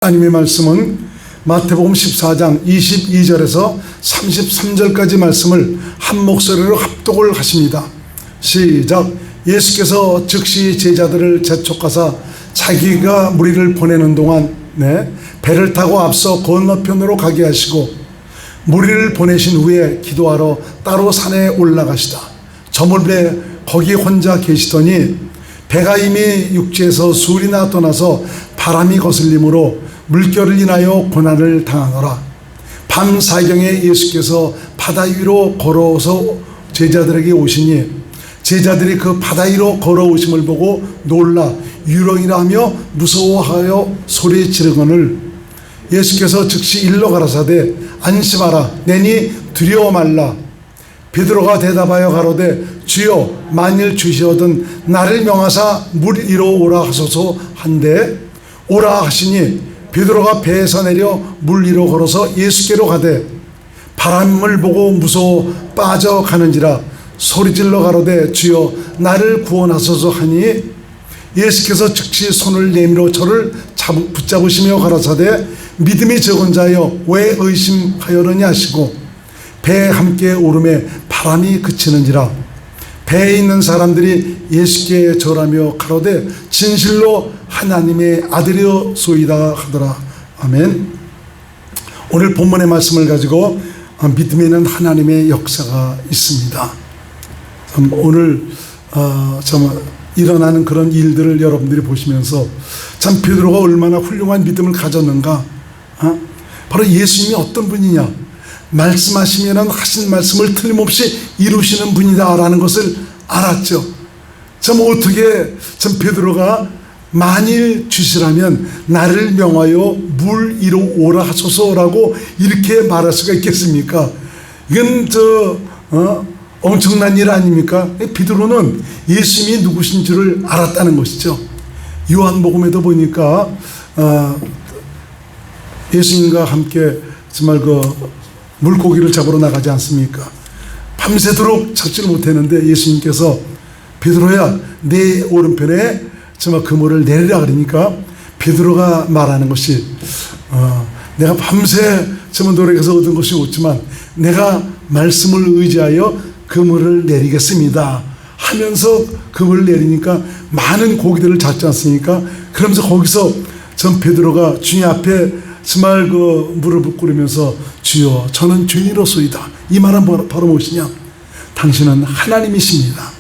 하나님의 말씀은 마태복음 14장 22절에서 33절까지 말씀을 한 목소리로 합독을 하십니다. 시작. 예수께서 즉시 제자들을 재촉하사 자기가 무리를 보내는 동안 배를 타고 앞서 건너편으로 가게 하시고 무리를 보내신 후에 기도하러 따로 산에 올라가시다. 저물배 거기 혼자 계시더니 배가 이미 육지에서 술이나 떠나서 바람이 거슬림으로 물결을 인하여 고난을 당하노라. 밤 사경에 예수께서 바다 위로 걸어서 제자들에게 오시니 제자들이 그 바다 위로 걸어오심을 보고 놀라 유령이라 하며 무서워하여 소리 지르거늘 예수께서 즉시 일러 가라사대 안심하라 내니 두려워 말라. 베드로가 대답하여 가로되 주여 만일 주시거든 나를 명하사 물 위로 오라 하소서 한데 오라 하시니 베드로가 배에서 내려 물 위로 걸어서 예수께로 가되 바람을 보고 무서워 빠져가는지라 소리질러 가로되 주여 나를 구원하소서 하니 예수께서 즉시 손을 내밀어 저를 붙잡으시며 가라사대 믿음이 적은 자여 왜 의심하여느냐 하시고 배에 함께 오름에 바람이 그치는지라. 배에 있는 사람들이 예수께 절하며 가로되 진실로 하나님의 아들이소이다 하더라. 아멘. 오늘 본문의 말씀을 가지고 믿음에는 하나님의 역사가 있습니다. 오늘 일어나는 그런 일들을 여러분들이 보시면서 참 베드로가 얼마나 훌륭한 믿음을 가졌는가. 바로 예수님이 어떤 분이냐, 말씀하시면 하신 말씀을 틀림없이 이루시는 분이다라는 것을 알았죠. 참 어떻게 참 베드로가 만일 주시라면 나를 명하여 물 위로 오라 하소서라고 이렇게 말할 수가 있겠습니까? 이건 엄청난 일 아닙니까? 베드로는 예수님이 누구신 줄을 알았다는 것이죠. 요한복음에도 보니까 예수님과 함께 정말 물고기를 잡으러 나가지 않습니까? 밤새도록 잡지를 못했는데 예수님께서 베드로야 내 오른편에 정말 그물을 내리라 그러니까 베드로가 말하는 것이 내가 밤새 정말 노력해서 얻은 것이 없지만 내가 말씀을 의지하여 그물을 내리겠습니다 하면서 그물을 내리니까 많은 고기들을 잡지 않습니까? 그러면서 거기서 전 베드로가 주님 앞에 정말 무릎을 꿇으면서 주여 저는 죄인이로소이다. 이 말은 바로 무엇이냐? 당신은 하나님이십니다.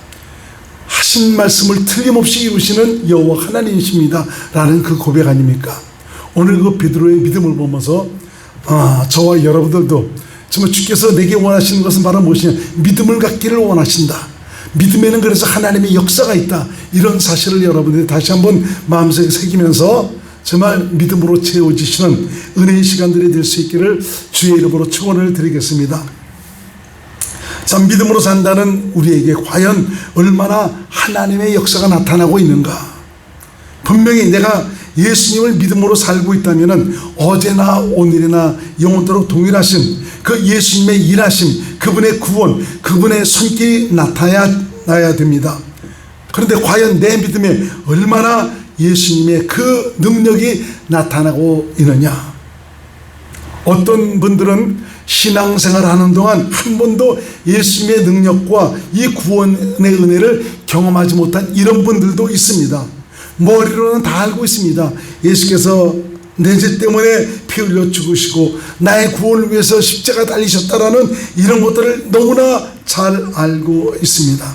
하신 말씀을 틀림없이 이루시는 여호와 하나님이십니다 라는 그 고백 아닙니까? 오늘 그 베드로의 믿음을 보면서 저와 여러분들도 정말 주께서 내게 원하시는 것은 바로 무엇이냐? 믿음을 갖기를 원하신다. 믿음에는 그래서 하나님의 역사가 있다. 이런 사실을 여러분들이 다시 한번 마음속에 새기면서 정말 믿음으로 채워지시는 은혜의 시간들이 될 수 있기를 주의 이름으로 축원을 드리겠습니다. 참 믿음으로 산다는 우리에게 과연 얼마나 하나님의 역사가 나타나고 있는가. 분명히 내가 예수님을 믿음으로 살고 있다면 어제나 오늘이나 영원토록 동일하신 그 예수님의 일하심, 그분의 구원, 그분의 손길이 나타나야 됩니다. 그런데 과연 내 믿음에 얼마나 예수님의 그 능력이 나타나고 있느냐. 어떤 분들은 신앙생활 하는 동안 한 번도 예수님의 능력과 이 구원의 은혜를 경험하지 못한 이런 분들도 있습니다. 머리로는 다 알고 있습니다. 예수께서 내 죄 때문에 피 흘려 죽으시고 나의 구원을 위해서 십자가 달리셨다라는 이런 것들을 너무나 잘 알고 있습니다.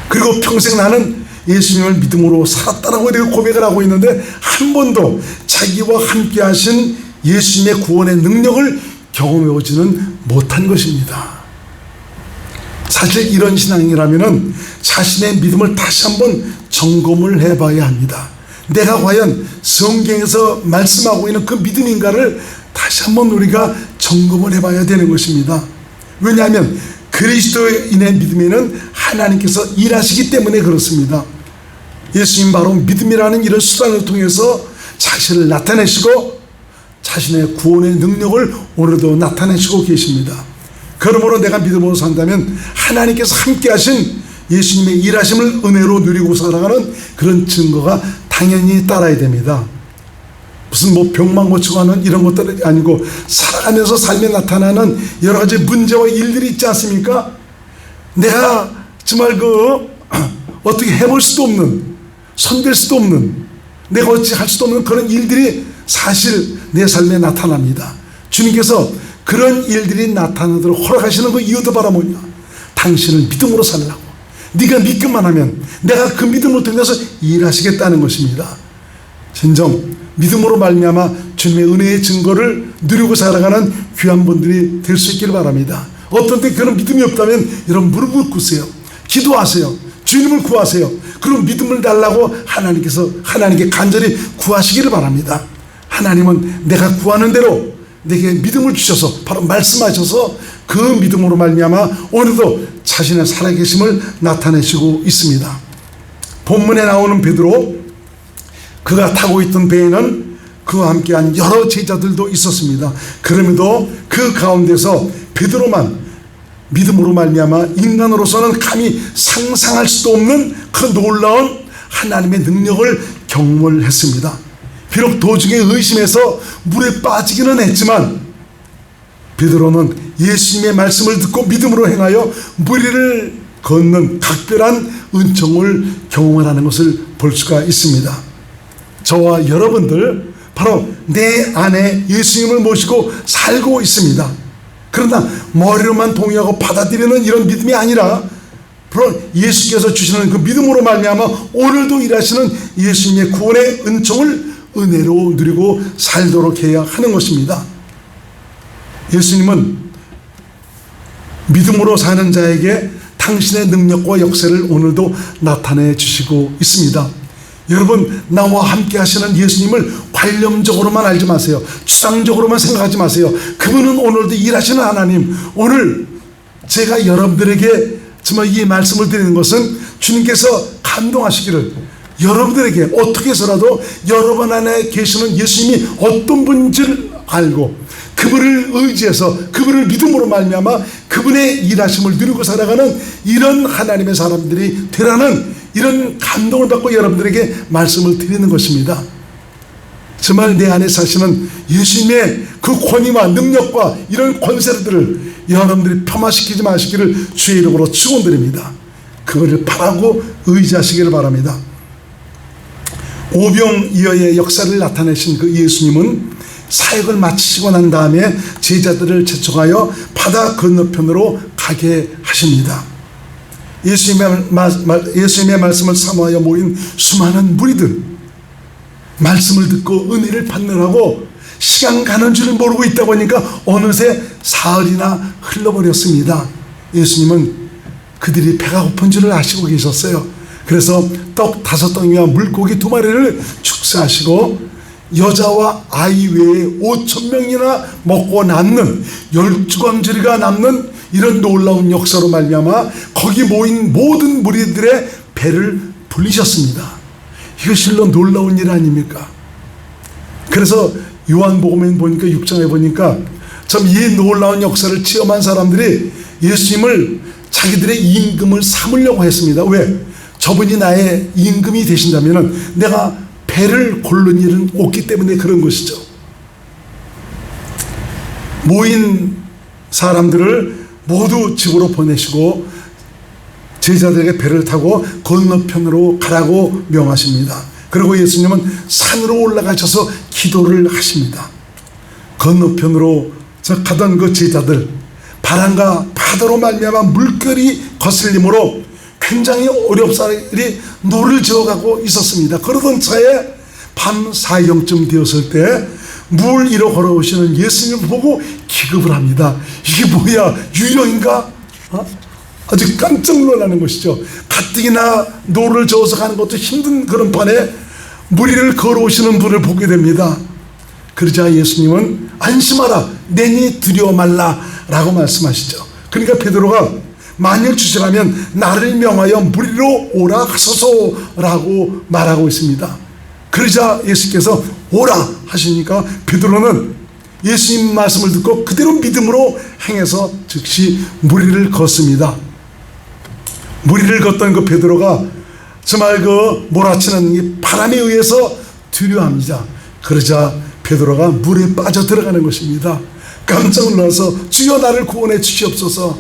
그리고 평생 나는 예수님을 믿음으로 살았다라고 이렇게 고백을 하고 있는데 한 번도 자기와 함께 하신 예수님의 구원의 능력을 경험해보지는 못한 것입니다. 사실 이런 신앙이라면 자신의 믿음을 다시 한번 점검을 해봐야 합니다. 내가 과연 성경에서 말씀하고 있는 그 믿음인가를 다시 한번 우리가 점검을 해봐야 되는 것입니다. 왜냐하면 그리스도인의 믿음에는 하나님께서 일하시기 때문에 그렇습니다. 예수님 바로 믿음이라는 이런 수단을 통해서 자신을 나타내시고 자신의 구원의 능력을 오늘도 나타내시고 계십니다. 그러므로 내가 믿음으로 산다면 하나님께서 함께 하신 예수님의 일하심을 은혜로 누리고 살아가는 그런 증거가 당연히 따라야 됩니다. 무슨 뭐 병만 고치고 하는 이런 것들이 아니고 살아가면서 삶에 나타나는 여러 가지 문제와 일들이 있지 않습니까? 내가 정말 어떻게 해볼 수도 없는, 손댈 수도 없는, 내가 어찌 할 수도 없는 그런 일들이 사실 내 삶에 나타납니다. 주님께서 그런 일들이 나타나도록 허락하시는 그 이유도 바로 뭐냐? 당신을 믿음으로 살라고. 네가 믿기만 하면 내가 그 믿음을 통해서 일하시겠다는 것입니다. 진정 믿음으로 말미암아 주님의 은혜의 증거를 누리고 살아가는 귀한 분들이 될 수 있기를 바랍니다. 어떤 때 그런 믿음이 없다면 여러분 무릎을 꿇으세요. 기도하세요. 주님을 구하세요. 그런 믿음을 달라고 하나님께 간절히 구하시기를 바랍니다. 하나님은 내가 구하는 대로 내게 믿음을 주셔서 바로 말씀하셔서 그 믿음으로 말미암아 오늘도 자신의 살아계심을 나타내시고 있습니다. 본문에 나오는 베드로, 그가 타고 있던 배에는 그와 함께한 여러 제자들도 있었습니다. 그럼에도 그 가운데서 베드로만 믿음으로 말미암아 인간으로서는 감히 상상할 수도 없는 그 놀라운 하나님의 능력을 경험을 했습니다. 비록 도중에 의심해서 물에 빠지기는 했지만 베드로는 예수님의 말씀을 듣고 믿음으로 행하여 무리를 걷는 각별한 은총을 경험하는 것을 볼 수가 있습니다. 저와 여러분들 바로 내 안에 예수님을 모시고 살고 있습니다. 그러나 머리로만 동의하고 받아들이는 이런 믿음이 아니라 바로 예수께서 주시는 그 믿음으로 말미암아 오늘도 일하시는 예수님의 구원의 은총을 은혜로 누리고 살도록 해야 하는 것입니다. 예수님은 믿음으로 사는 자에게 당신의 능력과 역사를 오늘도 나타내 주시고 있습니다. 여러분, 나와 함께 하시는 예수님을 관념적으로만 알지 마세요. 추상적으로만 생각하지 마세요. 그분은 오늘도 일하시는 하나님. 오늘 제가 여러분들에게 정말 이 말씀을 드리는 것은 주님께서 감동하시기를, 여러분들에게 어떻게 해서라도 여러분 안에 계시는 예수님이 어떤 분인지를 알고 그분을 의지해서 그분을 믿음으로 말미암아 그분의 일하심을 누리고 살아가는 이런 하나님의 사람들이 되라는 이런 감동을 받고 여러분들에게 말씀을 드리는 것입니다. 정말 내 안에 사시는 예수님의 그 권위와 능력과 이런 권세들을 여러분들이 폄하시키지 마시기를 주의 이름으로 축원드립니다. 그것을 바라고 의지하시기를 바랍니다. 오병이어의 역사를 나타내신 그 예수님은 사역을 마치시고 난 다음에 제자들을 채촉하여 바다 건너편으로 가게 하십니다. 예수님의 말씀을 사모하여 모인 수많은 무리들, 말씀을 듣고 은혜를 받느라고 시간 가는 줄을 모르고 있다 보니까 어느새 사흘이나 흘러버렸습니다. 예수님은 그들이 배가 고픈 줄을 아시고 계셨어요. 그래서 떡 5덩이와 물고기 2마리를 축사하시고 여자와 아이 외에 5,000명이나 먹고 남는 12광주리가 남는 이런 놀라운 역사로 말미암아 거기 모인 모든 무리들의 배를 불리셨습니다. 이거 실로 놀라운 일 아닙니까? 그래서 요한복음에 보니까 6장에 보니까 참 이 놀라운 역사를 체험한 사람들이 예수님을 자기들의 임금을 삼으려고 했습니다. 왜? 저분이 나의 임금이 되신다면 내가 배를 고르는 일은 없기 때문에 그런 것이죠. 모인 사람들을 모두 집으로 보내시고 제자들에게 배를 타고 건너편으로 가라고 명하십니다. 그리고 예수님은 산으로 올라가셔서 기도를 하십니다. 건너편으로 가던 그 제자들, 바람과 파도로 말미암아 물결이 거슬림으로 굉장히 어렵사리 노를 저어가고 있었습니다. 그러던 차에 밤 4경쯤 되었을 때 물 위로 걸어오시는 예수님을 보고 기겁을 합니다. 이게 뭐야, 유령인가? 아주 깜짝 놀라는 것이죠. 가뜩이나 노를 저어서 가는 것도 힘든 그런 판에 물 위를 걸어오시는 분을 보게 됩니다. 그러자 예수님은 안심하라, 내니 두려워 말라 라고 말씀하시죠. 그러니까 베드로가 만일 주시라면 나를 명하여 물 위로 오라 하소서라고 말하고 있습니다. 그러자 예수께서 오라 하시니까 베드로는 예수님 말씀을 듣고 그대로 믿음으로 행해서 즉시 물 위를 걷습니다. 물 위를 걷던 그 베드로가 정말 그 몰아치는 이 바람에 의해서 두려워합니다. 그러자 베드로가 물에 빠져 들어가는 것입니다. 깜짝 놀라서 주여 나를 구원해 주시옵소서.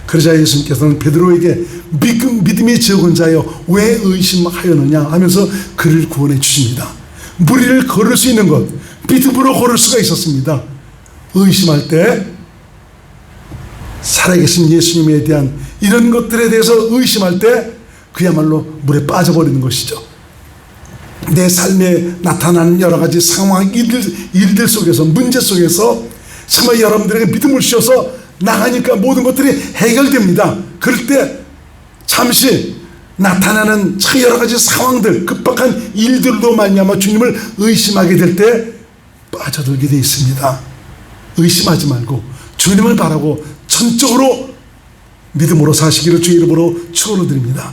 그러자 예수님께서는 베드로에게 믿음이 적은 자여 왜 의심하였느냐 하면서 그를 구원해 주십니다. 물 위를 걸을 수 있는 것, 믿음으로 걸을 수가 있었습니다. 의심할 때 살아계신 예수님에 대한 이런 것들에 대해서 의심할 때 그야말로 물에 빠져버리는 것이죠. 내 삶에 나타나는 여러 가지 상황, 일들 속에서, 문제 속에서 정말 여러분들에게 믿음을 주셔서 나가니까 모든 것들이 해결됩니다. 그럴 때 잠시 나타나는 여러 가지 상황들, 급박한 일들로 말미암아 주님을 의심하게 될 때 빠져들게 되어 있습니다. 의심하지 말고 주님을 바라고 전적으로 믿음으로 사시기를 주의 이름으로 축원드립니다.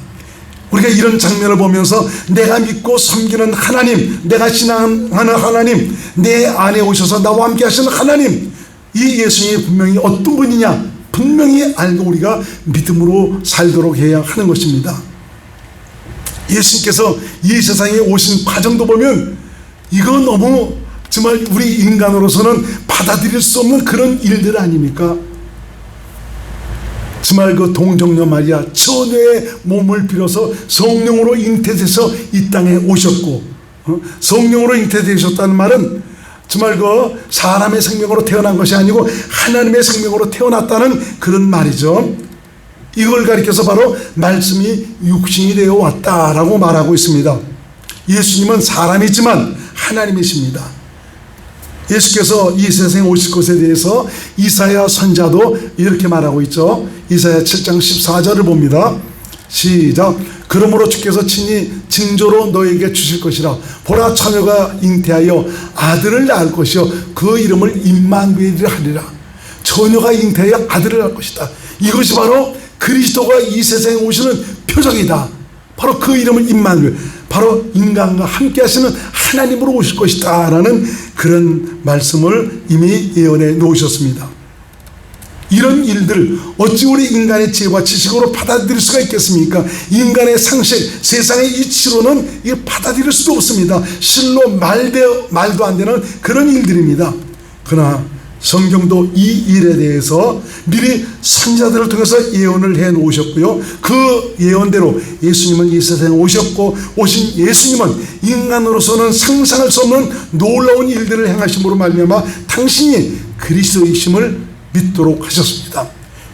우리가 이런 장면을 보면서 내가 믿고 섬기는 하나님, 내가 신앙하는 하나님, 내 안에 오셔서 나와 함께 하시는 하나님, 이 예수님이 분명히 어떤 분이냐 분명히 알고 우리가 믿음으로 살도록 해야 하는 것입니다. 예수님께서 이 세상에 오신 과정도 보면 이건 너무 정말 우리 인간으로서는 받아들일 수 없는 그런 일들 아닙니까? 정말 그 동정녀 마리아 처녀의 몸을 빌어서 성령으로 잉태돼서 이 땅에 오셨고, 성령으로 잉태되셨다는 말은 정말 그 사람의 생명으로 태어난 것이 아니고 하나님의 생명으로 태어났다는 그런 말이죠. 이걸 가리켜서 바로 말씀이 육신이 되어 왔다라고 말하고 있습니다. 예수님은 사람이지만 하나님이십니다. 예수께서 이 세상에 오실 것에 대해서 이사야 선자도 이렇게 말하고 있죠. 이사야 7장 14절을 봅니다. 시작. 그러므로 주께서 친히 징조로 너에게 주실 것이라. 보라, 처녀가 잉태하여 아들을 낳을 것이요 그 이름을 임마누엘이라 하리라. 처녀가 잉태하여 아들을 낳을 것이다. 이것이 바로 그리스도가 이 세상에 오시는 표적이다. 바로 그 이름은 임마누엘, 바로 인간과 함께 하시는 하나님으로 오실 것이다 라는 그런 말씀을 이미 예언해 놓으셨습니다. 이런 일들 어찌 우리 인간의 지혜와 지식으로 받아들일 수가 있겠습니까? 인간의 상식, 세상의 이치로는 이게 받아들일 수도 없습니다. 실로 말도 안 되는 그런 일들입니다. 그러나 성경도 이 일에 대해서 미리 선지자들을 통해서 예언을 해 놓으셨고요. 그 예언대로 예수님은 이 세상에 오셨고, 오신 예수님은 인간으로서는 상상할 수 없는 놀라운 일들을 행하심으로 말미암아 당신이 그리스도이심을 믿도록 하셨습니다.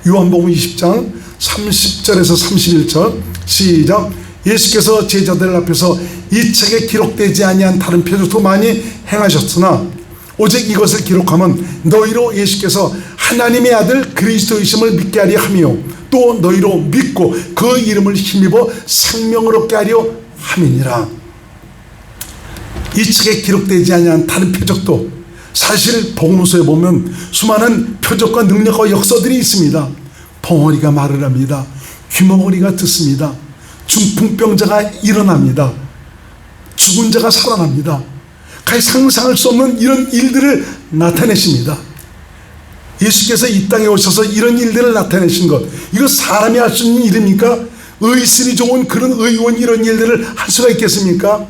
요한복음 20장 30절에서 31절 시작. 예수께서 제자들 앞에서 이 책에 기록되지 아니한 다른 표적도 많이 행하셨으나 오직 이것을 기록하면 너희로 예수께서 하나님의 아들 그리스도이심을 믿게 하려 하며 또 너희로 믿고 그 이름을 힘입어 생명을 얻게 하려 함이니라. 이 책에 기록되지 아니한 다른 표적도, 사실 복음서에 보면 수많은 표적과 능력과 역사들이 있습니다. 벙어리가 말을 합니다. 귀머거리가 듣습니다. 중풍병자가 일어납니다. 죽은 자가 살아납니다. 상상할 수 없는 이런 일들을 나타내십니다. 예수께서 이 땅에 오셔서 이런 일들을 나타내신 것, 이거 사람이 할 수 있는 일입니까? 의술이 좋은 그런 의원 이런 일들을 할 수가 있겠습니까?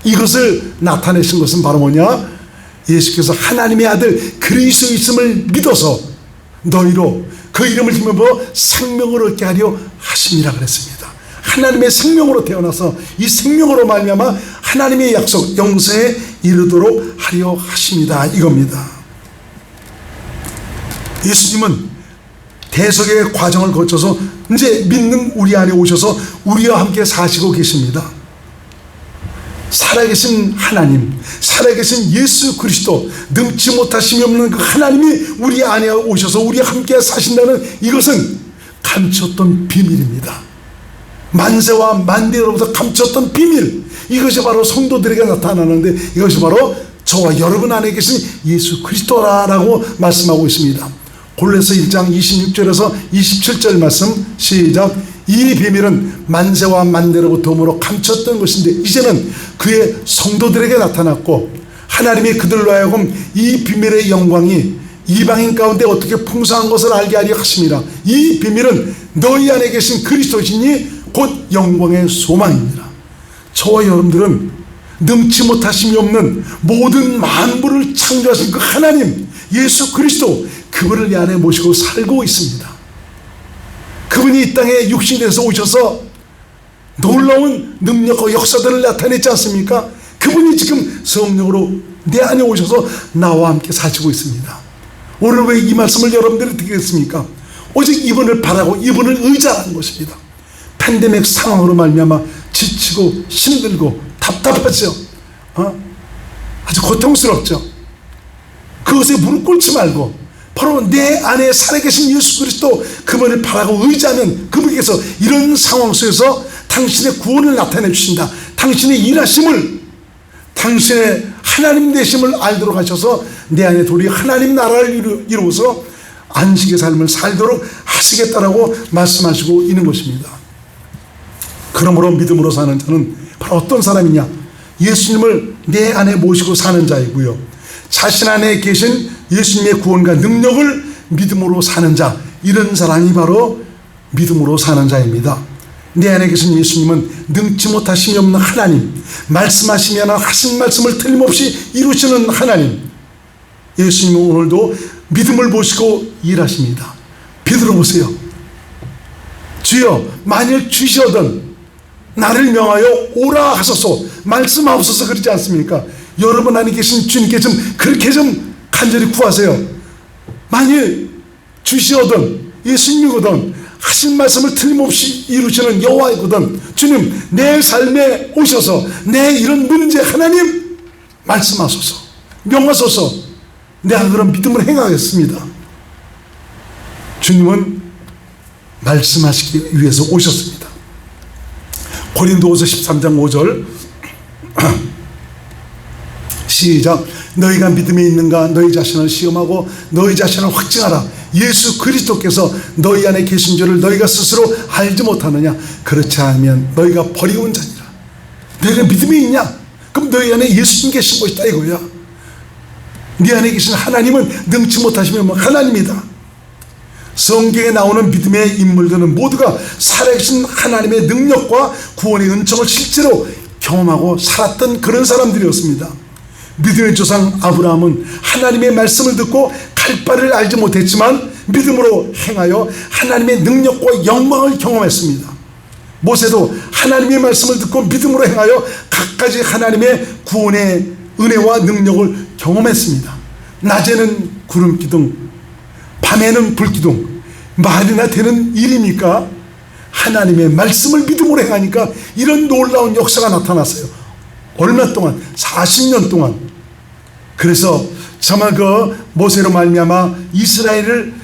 이것을 나타내신 것은 바로 뭐냐? 예수께서 하나님의 아들 그리스도이심을 믿어서 너희로 그 이름을 힘입어 생명을 얻게 하려 하심이라 그랬습니다. 하나님의 생명으로 태어나서 이 생명으로 말미암아 하나님의 약속 영생에 이르도록 하려 하십니다. 이겁니다. 예수님은 대속의 과정을 거쳐서 이제 믿는 우리 안에 오셔서 우리와 함께 사시고 계십니다. 살아계신 하나님, 살아계신 예수 그리스도, 능치 못하심이 없는 그 하나님이 우리 안에 오셔서 우리와 함께 사신다는 이것은 감췄던 비밀입니다. 만세와 만대로부터 감췄던 비밀, 이것이 바로 성도들에게 나타나는데 이것이 바로 저와 여러분 안에 계신 예수 그리스도라고 말씀하고 있습니다. 골로새 1장 26절에서 27절 말씀 시작. 이 비밀은 만세와 만대로부터 감췄던 것인데 이제는 그의 성도들에게 나타났고 하나님이 그들로 하여금 이 비밀의 영광이 이방인 가운데 어떻게 풍성한 것을 알게 하려 하심이라. 이 비밀은 너희 안에 계신 그리스도시니 곧 영광의 소망입니다. 저와 여러분들은 능치 못하심이 없는 모든 만물을 창조하신 그 하나님 예수 그리스도, 그분을 내 안에 모시고 살고 있습니다. 그분이 이 땅에 육신이 돼서 오셔서 놀라운 능력과 역사들을 나타냈지 않습니까? 그분이 지금 성령으로 내 안에 오셔서 나와 함께 사시고 있습니다. 오늘 왜 이 말씀을 여러분들이 듣겠습니까? 오직 이분을 바라고 이분을 의지하는 것입니다. 팬데믹 상황으로 말미암아 지치고 힘들고 답답하죠. 아주 고통스럽죠. 그것에 무릎 꿇지 말고 바로 내 안에 살아계신 예수 그리스도, 그분을 바라고 의지하면 그분께서 이런 상황 속에서 당신의 구원을 나타내 주신다. 당신의 일하심을, 당신의 하나님 되심을 알도록 하셔서 내 안에 도리 하나님 나라를 이루어서 안식의 삶을 살도록 하시겠다라고 말씀하시고 있는 것입니다. 그러므로 믿음으로 사는 자는 바로 어떤 사람이냐? 예수님을 내 안에 모시고 사는 자이고요, 자신 안에 계신 예수님의 구원과 능력을 믿음으로 사는 자, 이런 사람이 바로 믿음으로 사는 자입니다. 내 안에 계신 예수님은 능치 못하심이 없는 하나님, 말씀하시면 하신 말씀을 틀림없이 이루시는 하나님, 예수님은 오늘도 믿음을 보시고 일하십니다. 베드로 보세요. 주여 만일 주시거든 나를 명하여 오라 하소서, 말씀하옵소서, 그러지 않습니까? 여러분 안에 계신 주님께 좀 그렇게 좀 간절히 구하세요. 만일 주시거든, 예수님이거든, 하신 말씀을 틀림없이 이루시는 여호와이거든, 주님 내 삶에 오셔서 내 이런 문제 하나님 말씀하소서, 명하소서, 내가 그런 믿음을 행하겠습니다. 주님은 말씀하시기 위해서 오셨습니다. 고린도후서 13장 5절 시작. 너희가 믿음이 있는가? 너희 자신을 시험하고 너희 자신을 확증하라. 예수 그리스도께서 너희 안에 계신 줄을 너희가 스스로 알지 못하느냐? 그렇지 않으면 너희가 버리운 자니라. 너희가 믿음이 있냐? 그럼 너희 안에 예수님 계신 것이다 이거야. 네 안에 계신 하나님은 능치 못하시면 하나님이다. 성경에 나오는 믿음의 인물들은 모두가 살아계신 하나님의 능력과 구원의 은총을 실제로 경험하고 살았던 그런 사람들이었습니다. 믿음의 조상 아브라함은 하나님의 말씀을 듣고 갈 바를 알지 못했지만 믿음으로 행하여 하나님의 능력과 영광을 경험했습니다. 모세도 하나님의 말씀을 듣고 믿음으로 행하여 갖가지 하나님의 구원의 은혜와 능력을 경험했습니다. 낮에는 구름 기둥, 밤에는 불 기둥, 말이나 되는 일입니까? 하나님의 말씀을 믿음으로 행하니까 이런 놀라운 역사가 나타났어요. 얼마 동안? 40년 동안. 그래서 정말 그 모세로 말미암아 이스라엘을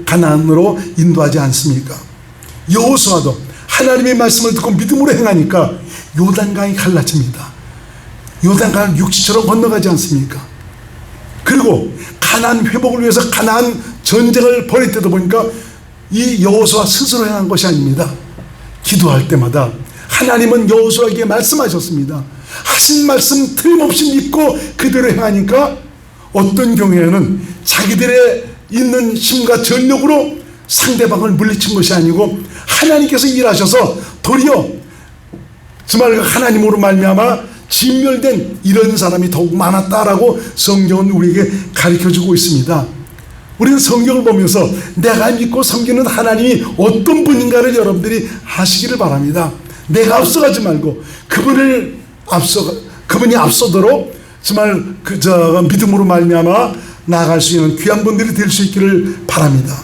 가나안으로 인도하지 않습니까? 여호수아도 하나님의 말씀을 듣고 믿음으로 행하니까 요단강이 갈라집니다. 요단강을 육지처럼 건너가지 않습니까? 그리고 가나안 회복을 위해서 가나안 전쟁을 벌일 때도 보니까 이 여호수아 스스로 행한 것이 아닙니다. 기도할 때마다 하나님은 여호수아에게 말씀하셨습니다. 하신 말씀 틀림없이 믿고 그대로 행하니까 어떤 경우에는 자기들의 있는 힘과 전력으로 상대방을 물리친 것이 아니고 하나님께서 일하셔서 도리어 정말 하나님으로 말미암아 진멸된 이런 사람이 더욱 많았다라고 성경은 우리에게 가르쳐주고 있습니다. 우리는 성경을 보면서 내가 믿고 섬기는 하나님이 어떤 분인가를 여러분들이 아시기를 바랍니다. 내가 앞서가지 말고 그분이 앞서도록 정말 믿음으로 말미암아 나아갈 수 있는 귀한 분들이 될 수 있기를 바랍니다.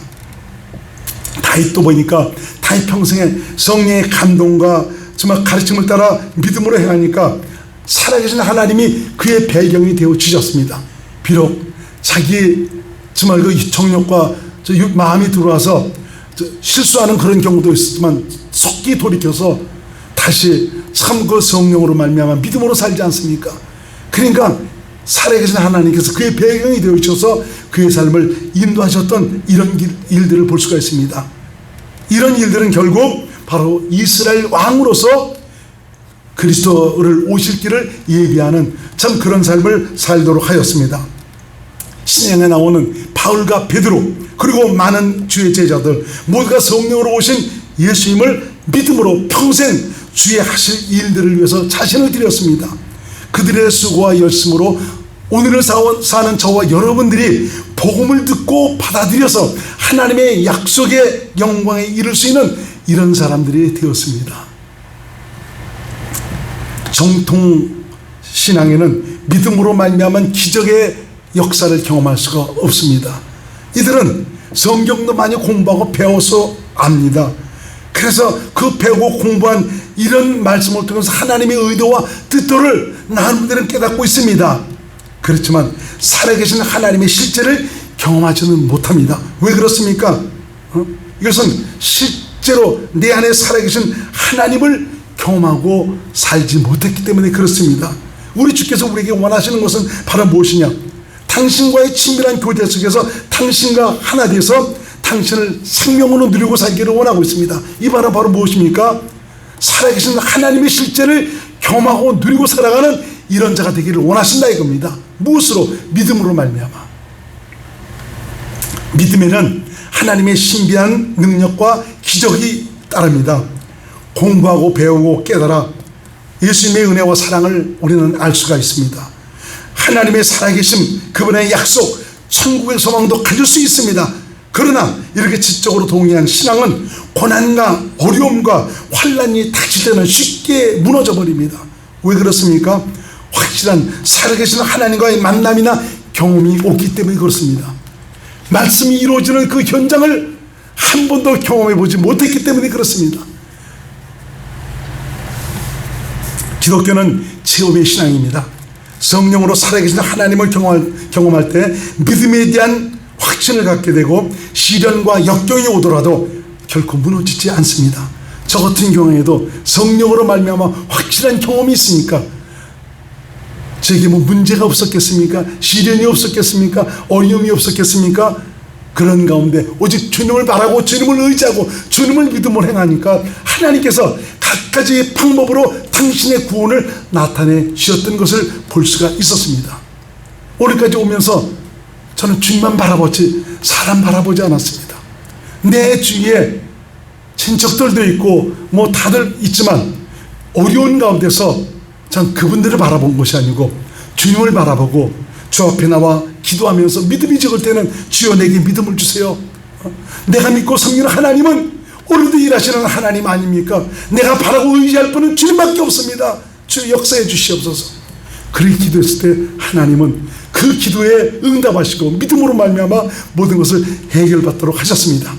다윗도 보니까 다윗 평생에 성령의 감동과 정말 가르침을 따라 믿음으로 행하니까 살아계신 하나님이 그의 배경이 되어 주셨습니다. 비록 자기 정말 그 정욕과 마음이 들어와서 실수하는 그런 경우도 있었지만 속기 돌이켜서 다시 참 그 성령으로 말미암아 믿음으로 살지 않습니까? 그러니까 살아계신 하나님께서 그의 배경이 되어 주셔서 그의 삶을 인도하셨던 이런 일들을 볼 수가 있습니다. 이런 일들은 결국 바로 이스라엘 왕으로서 그리스도를 오실 길을 예비하는 참 그런 삶을 살도록 하였습니다. 신약에 나오는 바울과 베드로 그리고 많은 주의 제자들 모두가 성령으로 오신 예수님을 믿음으로 평생 주의 하실 일들을 위해서 자신을 드렸습니다. 그들의 수고와 열심으로 오늘을 사는 저와 여러분들이 복음을 듣고 받아들여서 하나님의 약속의 영광에 이를 수 있는 이런 사람들이 되었습니다. 정통 신앙에는 믿음으로 말미암은 기적의 역사를 경험할 수가 없습니다. 이들은 성경도 많이 공부하고 배워서 압니다. 그래서 그 배우고 공부한 이런 말씀을 통해서 하나님의 의도와 뜻도를 나름대로 깨닫고 있습니다. 그렇지만 살아계신 하나님의 실제를 경험하지는 못합니다. 왜 그렇습니까? 이것은 실제로 내 안에 살아계신 하나님을 경험하고 살지 못했기 때문에 그렇습니다. 우리 주께서 우리에게 원하시는 것은 바로 무엇이냐? 당신과의 친밀한 교제 속에서 당신과 하나 돼서 당신을 생명으로 누리고 살기를 원하고 있습니다. 이 바로 무엇입니까? 살아계신 하나님의 실제를 경험하고 누리고 살아가는 이런 자가 되기를 원하신다 이겁니다. 무엇으로? 믿음으로 말미암아. 믿음에는 하나님의 신비한 능력과 기적이 따릅니다. 공부하고 배우고 깨달아 예수님의 은혜와 사랑을 우리는 알 수가 있습니다. 하나님의 살아계심, 그분의 약속, 천국의 소망도 가질 수 있습니다. 그러나 이렇게 지적으로 동의한 신앙은 고난과 어려움과 환난이 닥칠 때는 쉽게 무너져 버립니다. 왜 그렇습니까? 확실한 살아계신 하나님과의 만남이나 경험이 없기 때문에 그렇습니다. 말씀이 이루어지는 그 현장을 한 번도 경험해 보지 못했기 때문에 그렇습니다. 기독교는 체험의 신앙입니다. 성령으로 살아계신 하나님을 경험할 때 믿음에 대한 확신을 갖게 되고 시련과 역경이 오더라도 결코 무너지지 않습니다. 저 같은 경우에도 성령으로 말미암아 확실한 경험이 있으니까 제게 뭐 문제가 없었겠습니까? 시련이 없었겠습니까? 어려움이 없었겠습니까? 그런 가운데 오직 주님을 바라고 주님을 의지하고 주님을 믿음으로 행하니까 하나님께서 갖가지 방법으로 당신의 구원을 나타내 주셨던 것을 볼 수가 있었습니다. 오늘까지 오면서 저는 주님만 바라보지 사람 바라보지 않았습니다. 내 주위에 친척들도 있고 뭐 다들 있지만 어려운 가운데서 전 그분들을 바라본 것이 아니고 주님을 바라보고 주 앞에 나와 기도하면서 믿음이 적을 때는 주여 내게 믿음을 주세요. 내가 믿고 섬기는 하나님은 오늘도 일하시는 하나님 아닙니까? 내가 바라고 의지할 분은 주님밖에 없습니다. 주 역사해 주시옵소서. 그렇게 기도했을 때 하나님은 그 기도에 응답하시고 믿음으로 말미암아 모든 것을 해결받도록 하셨습니다.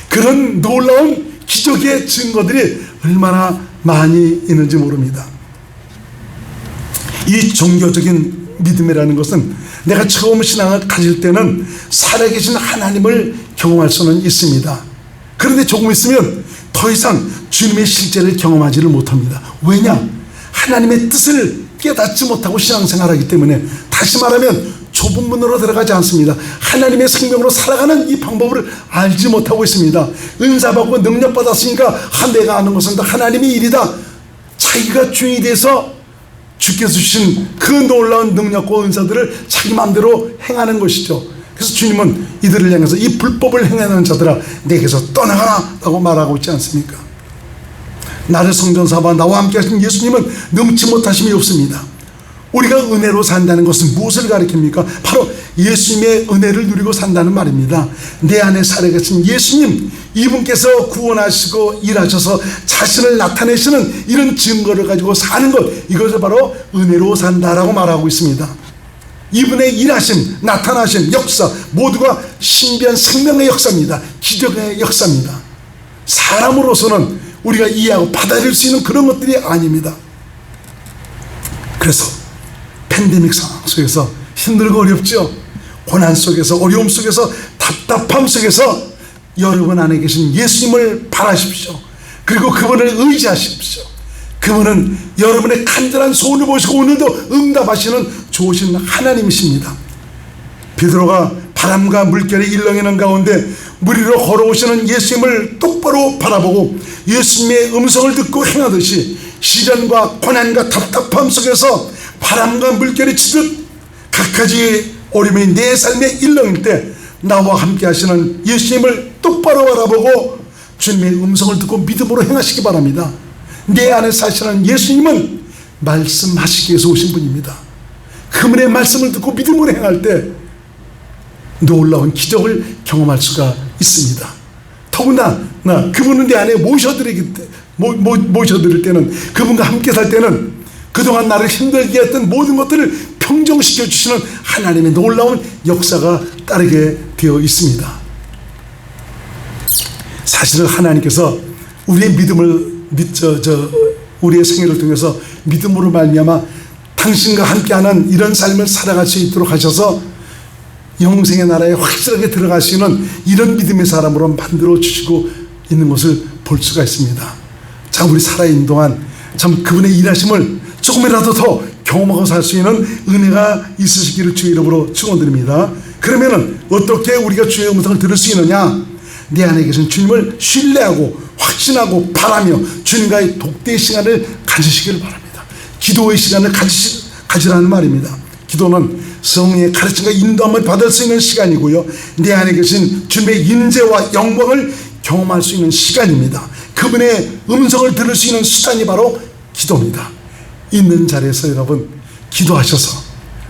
그런 놀라운 기적의 증거들이 얼마나 많이 있는지 모릅니다. 이 종교적인 믿음이라는 것은 내가 처음 신앙을 가질 때는 살아계신 하나님을 경험할 수는 있습니다. 그런데 조금 있으면 더 이상 주님의 실제를 경험하지를 못합니다. 왜냐? 하나님의 뜻을 깨닫지 못하고 신앙생활하기 때문에, 다시 말하면 좁은 문으로 들어가지 않습니다. 하나님의 생명으로 살아가는 이 방법을 알지 못하고 있습니다. 은사받고 능력받았으니까 내가 아는 것은 다 하나님의 일이다. 자기가 주인이 돼서 주께서 주신 그 놀라운 능력과 은사들을 자기 마음대로 행하는 것이죠. 그래서 주님은 이들을 향해서 이 불법을 행하는 자들아 내게서 떠나가라 라고 말하고 있지 않습니까? 나를 성전삼아 나와 함께 하신 예수님은 능치 못하심이 없습니다. 우리가 은혜로 산다는 것은 무엇을 가리킵니까? 바로 예수님의 은혜를 누리고 산다는 말입니다. 내 안에 살아계신 예수님, 이분께서 구원하시고 일하셔서 자신을 나타내시는 이런 증거를 가지고 사는 것, 이것을 바로 은혜로 산다라고 말하고 있습니다. 이분의 일하심, 나타나심, 역사 모두가 신비한 생명의 역사입니다. 기적의 역사입니다. 사람으로서는 우리가 이해하고 받아들일 수 있는 그런 것들이 아닙니다. 그래서 팬데믹 상황 속에서 힘들고 어렵죠. 고난 속에서, 어려움 속에서, 답답함 속에서 여러분 안에 계신 예수님을 바라십시오. 그리고 그분을 의지하십시오. 그분은 여러분의 간절한 소원을 보시고 오늘도 응답하시는 좋으신 하나님이십니다. 베드로가 바람과 물결이 일렁이는 가운데 물 위로 걸어오시는 예수님을 똑바로 바라보고 예수님의 음성을 듣고 행하듯이 시련과 고난과 답답함 속에서 바람과 물결이 치듯 각가지 어려움이 내 삶에 일렁일 때 나와 함께 하시는 예수님을 똑바로 바라보고 주님의 음성을 듣고 믿음으로 행하시기 바랍니다. 내 안에 사시는 예수님은 말씀하시기 위해서 오신 분입니다. 그분의 말씀을 듣고 믿음으로 행할 때 놀라운 기적을 경험할 수가 있습니다. 더구나 그분은 내 안에 모셔드릴 때는, 그분과 함께 살 때는 그동안 나를 힘들게 했던 모든 것들을 평정시켜 주시는 하나님의 놀라운 역사가 따르게 되어 있습니다. 사실은 하나님께서 우리의 믿음을 우리의 생애를 통해서 믿음으로 말미암아 당신과 함께하는 이런 삶을 살아갈 수 있도록 하셔서 영생의 나라에 확실하게 들어가시는 이런 믿음의 사람으로 만들어 주시고 있는 것을 볼 수가 있습니다. 참 우리 살아있는 동안 참 그분의 일하심을 조금이라도 더 경험하고 살 수 있는 은혜가 있으시기를 주의 이름으로 축원드립니다. 그러면은 어떻게 우리가 주의 음성을 들을 수 있느냐? 내 안에 계신 주님을 신뢰하고 확신하고 바라며 주님과의 독대의 시간을 가지시기를 바랍니다. 기도의 시간을 가지라는 말입니다. 기도는 성령의 가르침과 인도함을 받을 수 있는 시간이고요, 내 안에 계신 주님의 인재와 영광을 경험할 수 있는 시간입니다. 그분의 음성을 들을 수 있는 시간이 바로 기도입니다. 있는 자리에서 여러분 기도하셔서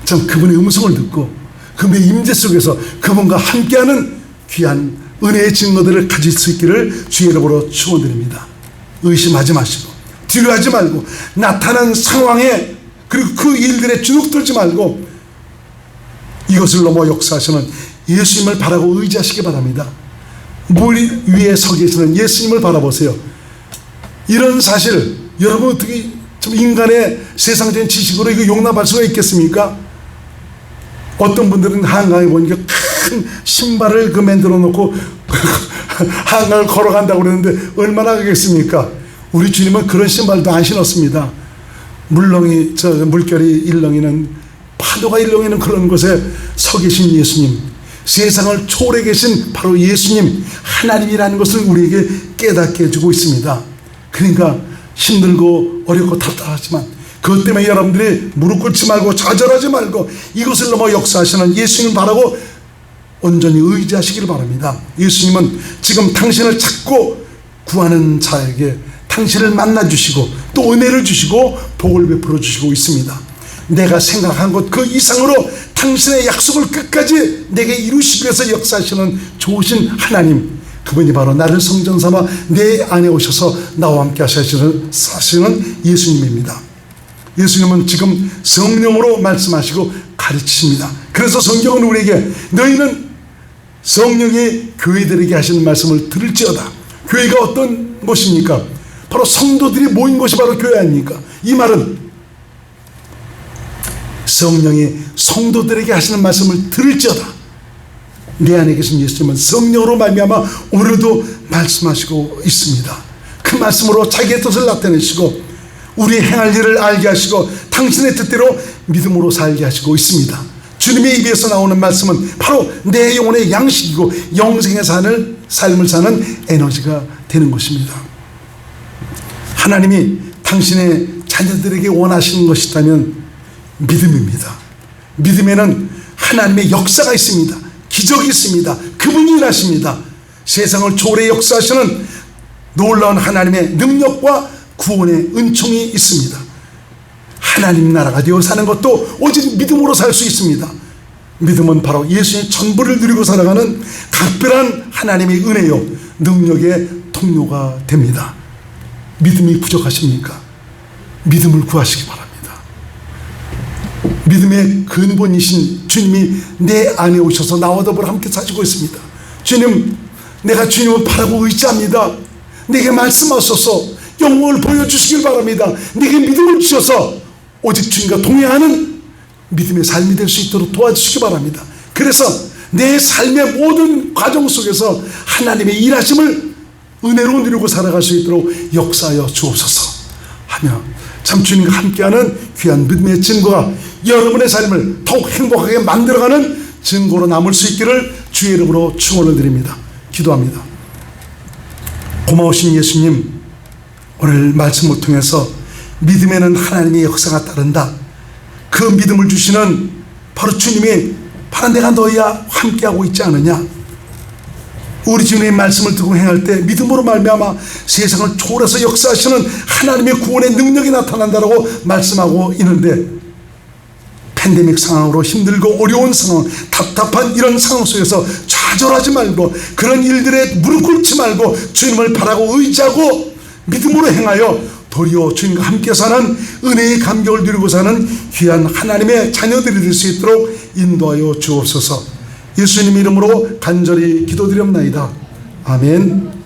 참 그분의 음성을 듣고 그분의 임재 속에서 그분과 함께하는 귀한 은혜의 증거들을 가질 수 있기를 주의 이름으로 축원드립니다. 의심하지 마시고 두려워하지 말고 나타난 상황에 그리고 그 일들에 주눅들지 말고 이것을 넘어 역사하시는 예수님을 바라고 의지하시기 바랍니다. 물 위에 서 계시는 예수님을 바라보세요. 이런 사실 여러분 어떻게 좀 인간의 세상적인 지식으로 이거 용납할 수가 있겠습니까? 어떤 분들은 한강에 보니까 큰 신발을 만들어 놓고 한강을 걸어간다고 그러는데 얼마나 가겠습니까? 우리 주님은 그런 신발도 안 신었습니다. 물결이 일렁이는, 파도가 일렁이는 그런 곳에 서 계신 예수님, 세상을 초월해 계신 바로 예수님, 하나님이라는 것을 우리에게 깨닫게 해주고 있습니다. 그러니까 힘들고 어렵고 답답하지만 그것 때문에 여러분들이 무릎 꿇지 말고 좌절하지 말고 이것을 넘어 역사하시는 예수님을 바라고 온전히 의지하시기를 바랍니다. 예수님은 지금 당신을 찾고 구하는 자에게 당신을 만나주시고 또 은혜를 주시고 복을 베풀어 주시고 있습니다. 내가 생각한 것 그 이상으로 당신의 약속을 끝까지 내게 이루시기 위해서 역사하시는 좋으신 하나님, 그분이 바로 나를 성전 삼아 내 안에 오셔서 나와 함께 하시는 예수님입니다. 예수님은 지금 성령으로 말씀하시고 가르치십니다. 그래서 성경은 우리에게 너희는 성령이 교회들에게 하시는 말씀을 들을지어다. 교회가 어떤 곳입니까? 바로 성도들이 모인 곳이 바로 교회 아닙니까? 이 말은 성령이 성도들에게 하시는 말씀을 들을지어다. 내 안에 계신 예수님은 성령으로 말미암아 오늘도 말씀하시고 있습니다. 그 말씀으로 자기의 뜻을 나타내시고 우리 행할 일을 알게 하시고 당신의 뜻대로 믿음으로 살게 하시고 있습니다. 주님의 입에서 나오는 말씀은 바로 내 영혼의 양식이고 영생의 삶을 사는 에너지가 되는 것입니다. 하나님이 당신의 자녀들에게 원하시는 것이 있다면 믿음입니다. 믿음에는 하나님의 역사가 있습니다. 기적이 있습니다. 그분이 일하십니다. 세상을 초월해 역사하시는 놀라운 하나님의 능력과 구원의 은총이 있습니다. 하나님 나라가 되어 사는 것도 오직 믿음으로 살 수 있습니다. 믿음은 바로 예수의 전부를 누리고 살아가는 각별한 하나님의 은혜요 능력의 통로가 됩니다. 믿음이 부족하십니까? 믿음을 구하시기 바랍니다. 믿음의 근본이신 주님이 내 안에 오셔서 나와 더불어 함께 사시고 있습니다. 주님, 내가 주님을 바라고 의지합니다. 내게 말씀하소서, 영광을 보여주시길 바랍니다. 내게 믿음을 주셔서 오직 주님과 동행하는 믿음의 삶이 될 수 있도록 도와주시기 바랍니다. 그래서 내 삶의 모든 과정 속에서 하나님의 일하심을 은혜로 누리고 살아갈 수 있도록 역사하여 주옵소서 하며 참 주님과 함께하는 귀한 믿음의 증거가 여러분의 삶을 더욱 행복하게 만들어가는 증거로 남을 수 있기를 주의 이름으로 축원을 드립니다. 기도합니다. 고마우신 예수님, 오늘 말씀을 통해서 믿음에는 하나님의 역사가 따른다. 그 믿음을 주시는 바로 주님이 바로 내가 너희와 함께하고 있지 않느냐. 우리 주님의 말씀을 듣고 행할 때 믿음으로 말미암아 세상을 초월해서 역사하시는 하나님의 구원의 능력이 나타난다라고 말씀하고 있는데, 팬데믹 상황으로 힘들고 어려운 상황, 답답한 이런 상황 속에서 좌절하지 말고 그런 일들에 무릎 꿇지 말고 주님을 바라고 의지하고 믿음으로 행하여 도리어 주님과 함께 사는 은혜의 감격을 누리고 사는 귀한 하나님의 자녀들이 될 수 있도록 인도하여 주옵소서. 예수님 이름으로 간절히 기도드립나이다. 아멘.